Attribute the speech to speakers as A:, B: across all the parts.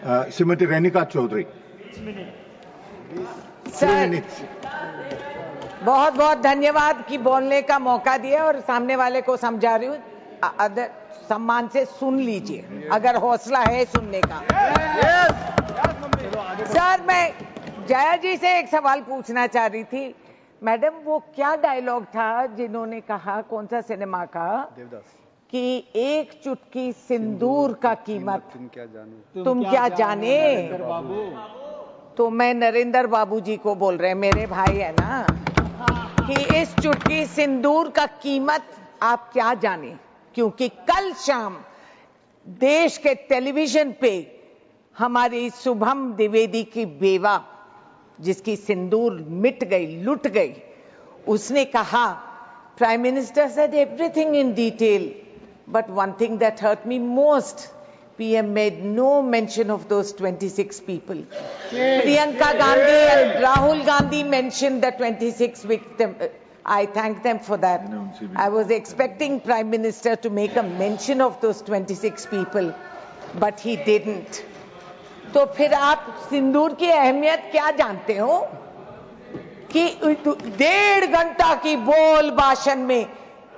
A: Shrimati Renuka Chaudhary.
B: Sir, बहुत बहुत धन्यवाद कि बोलने का मौका दिया और सामने वाले को समझा रही हूँ। सम्मान से सुन लीजिए अगर हौसला है सुनने का। सर, मैं जया जी से एक सवाल पूछना चाह रही थी। मैडम, वो क्या डायलॉग था जिन्होंने कहा, कौन सा सिनेमा का, कि एक चुटकी सिंदूर का कीमत तुम क्या जाने। तो मैं नरेंद्र बाबू जी को बोल रहे हैं, मेरे भाई है ना, कि इस चुटकी सिंदूर का कीमत आप क्या जाने। क्योंकि कल शाम देश के टेलीविजन पे हमारी शुभम द्विवेदी की बेवा, जिसकी सिंदूर मिट गई, लुट गई, उसने कहा, prime minister said everything in detail, but one thing that hurt me most, PM made no mention of those 26 people. Priyanka Gandhi and Rahul Gandhi mentioned the 26 victims. I thank them for that. I was expecting Prime Minister to make a mention of those 26 people, but he didn't. तो फिर आप सिंदूर की अहमियत क्या जानते हो कि 1.5 घंटा की बोल भाषण में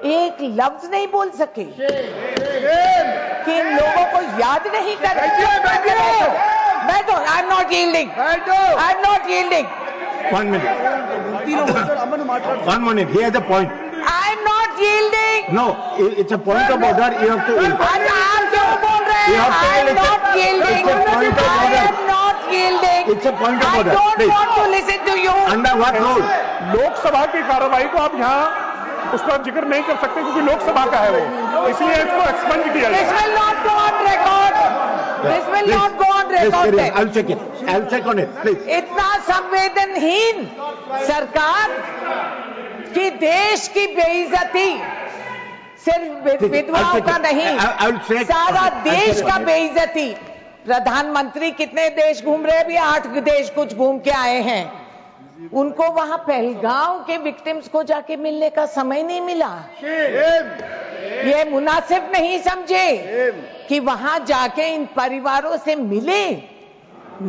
B: एक लफ्ज नहीं बोल सके, कि इन लोगों को याद नहीं कर बैठो। I am not yielding, I am not yielding.
A: 1 minute. 1 minute. He has a point.
B: I am not yielding.
A: No, it's a point of order. You have to.
B: आप क्यों बोल रहे हैं? I am not yielding. I am not yielding.
A: It's a point of order.
B: I don't want to listen to you.
A: Under what rule?
C: Lok Sabha की कार्रवाई को आप यहाँ उसका जिक्र नहीं कर सकते क्योंकि लोकसभा का है वो, इसलिए इसको एक्सपेंड किया जाए।
B: This will not go on record. This will not go on record.
A: I'll check it. I'll check on it, please.
B: इतना संवेदनहीन सरकार कि देश की बेइज्जती सिर्फ विधवाओं का नहीं, सारा देश का बेइज्जती। प्रधानमंत्री कितने देश घूम रहे हैं? अभी 8 देश कुछ घूम के आए हैं। उनको वहां पहलगांव के विक्टिम्स को जाके मिलने का समय नहीं मिला। ये मुनासिब नहीं समझे कि वहां जाके इन परिवारों से मिले,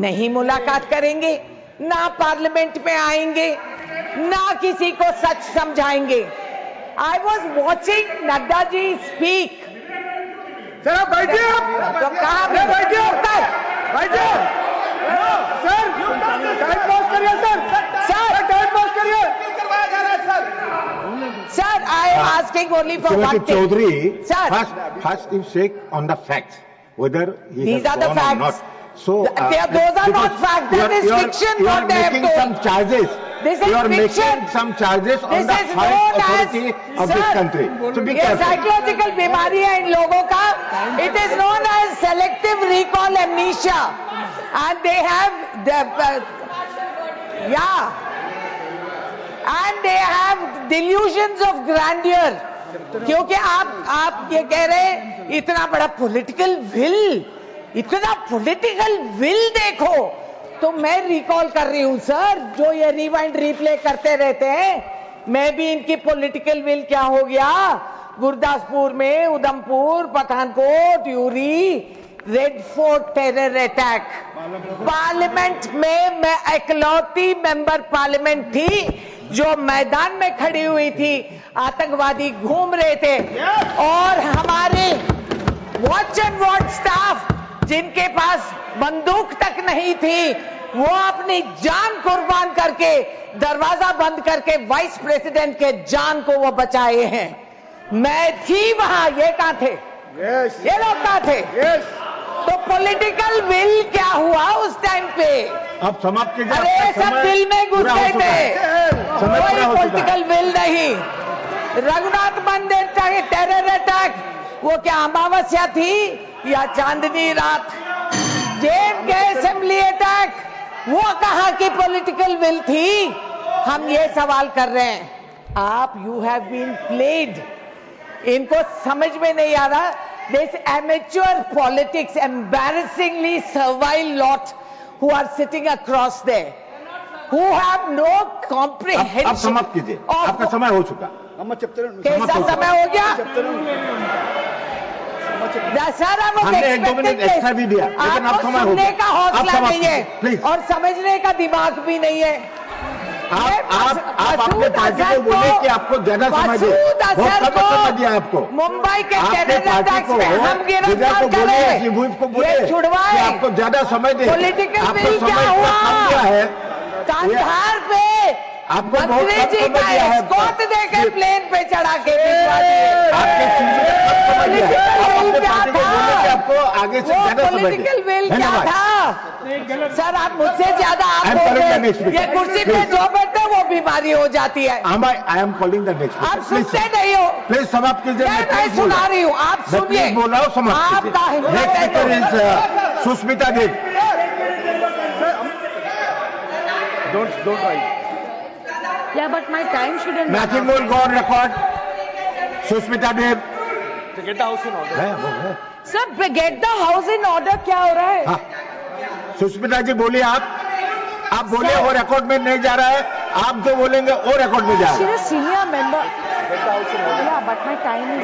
B: नहीं मुलाकात करेंगे, ना पार्लियामेंट में आएंगे, ना किसी को सच समझाएंगे। I was watching Nadda ji speak.
C: Sir आप बैठिए,
B: तो कहा बैठिए
C: सर, टाइम पास करिए सर, टाइम पास करिए।
B: Sir, I am asking only for one thing.
A: Chaudhary,
B: Sir,
A: first you check on the facts whether he
B: these
A: has
B: are the
A: gone or
B: facts.
A: not. So
B: those are not facts. That is fiction.
A: You are
B: What they have
A: making some
B: told.
A: charges.
B: This is
A: you are
B: fiction.
A: making some charges on
B: This
A: the
B: is
A: highest
B: known
A: authority
B: as,
A: of this
B: sir,
A: country. So be
B: ये
A: careful.
B: Psychological बीमारी है इन लोगों का। It is known as selective recall amnesia, and they have and they have delusions of grandeur. क्योंकि आप ये कह रहे हैं इतना बड़ा पॉलिटिकल विल, इतना पॉलिटिकल विल देखो, तो मैं रिकॉल कर रही हूं सर, जो ये रिवाइंड रिप्ले करते रहते हैं, मैं भी इनकी पॉलिटिकल विल क्या हो गया, गुरदासपुर में, Udhampur, Pathankot, Yuri, red fort terror attack, parliament में मैं इकलौती मेंबर पार्लियामेंट थी जो मैदान में खड़ी हुई थी, आतंकवादी घूम रहे थे और हमारे वॉच एंड वॉच स्टाफ जिनके पास बंदूक तक नहीं थी, वो अपनी जान कुर्बान करके, दरवाजा बंद करके वाइस प्रेसिडेंट के जान को वो बचाए हैं। मैं थी वहां, ये कहां थे? ये लोग कहां थे? तो पॉलिटिकल विल क्या हुआ उस टाइम पे?
A: अब समाप्त कीजिए।
B: अरे सब दिल में घुस गए थे, कोई पॉलिटिकल विल नहीं। रघुनाथ मंदिर टेरर अटैक, वो क्या अमावस्या थी या चांदनी रात? JK असेंबली अटैक, वो कहां की पॉलिटिकल विल थी? हम ये सवाल कर रहे हैं। आप यू हैव बीन प्लेड, इनको समझ में नहीं आ रहा। This amateur politics, embarrassingly servile lot who are sitting across there, who have no comprehension.
A: अब समाप्त कीजिए, आपका समय हो चुका।
B: कैसा समय हो गया? दशहरा वो
A: हमने 1-2 मिनट एक्स्ट्रा भी दिया, लेकिन अब
B: आपको
A: समय हो
B: सुनने
A: गया।
B: का
A: अब
B: हौसला
A: समाप्त
B: नहीं है
A: कीजिए, प्लीज।
B: और समझने का दिमाग भी नहीं है।
A: आप अपने पार्टी को बोले कि आपको ज्यादा समय दे, बहुत कम समय दिया आपको।
B: मुंबई के
A: आपके
B: कैनेडा
A: पार्टी
B: टैक्स
A: को
B: में हम गिरफ्तार
A: को बोले,
B: करें,
A: शिबूत को बोले
B: ये
A: कि
B: छुड़वाए।
A: आपको ज्यादा समय दे,
B: पॉलिटिकल
A: आपको
B: बिल क्या
A: समय
B: हुआ?
A: कम दिया है,
B: कांधार पे
A: आपको बहुत
B: मंत्री
A: कम
B: जी
A: समय
B: का
A: दिया है।
B: एस्कॉर्ट देकर प्लेन पे चढ़ा के भिजवा दिए।
A: आपके चीजों में कम समय दिया है। आप
B: पॉलिटिकल
A: अपने
B: बिल क्या
A: पार्टी को बोले कि
B: था?
A: आपको आगे से
B: वो
A: ज्यादा समय दे।
B: पॉलिटिकल बिल क्या
A: धन्यवाद।
B: था? सर आप मुझसे ज्यादा आप
A: I am calling the
B: बोलते
A: next
B: हैं। ये
A: speaker.
B: कुर्सी पे
A: Please.
B: जो बैठते हैं, वो बीमारी हो जाती है।
A: I am calling the next.
B: आप सुनते नहीं हो।
A: प्लीज समाप्त कीजिए।
B: मैं
A: प्लीज
B: सुना
A: बोला।
B: रही हूँ, आप
A: मैं
B: सुनिए।
A: प्लीज बोल रहा हूँ, समाप्त
B: आपका हिम्मत
A: नेक्स्ट
B: है तो-
A: speaker is Sushmita Dev.
C: Don't write.
D: Yeah, but my time shouldn't.
A: Nothing will go on record. Sushmita Dev
C: Get the house in order.
A: है वो है।
B: Sir get the house in order क्या हो रहा है?
A: हाँ सुष्मिता जी बोलिए। आप बोलिए, वो रिकॉर्ड में नहीं जा रहा है। आप जो बोलेंगे वो रिकॉर्ड में जा रहा है।
D: She's a senior member. Yeah, but my time is.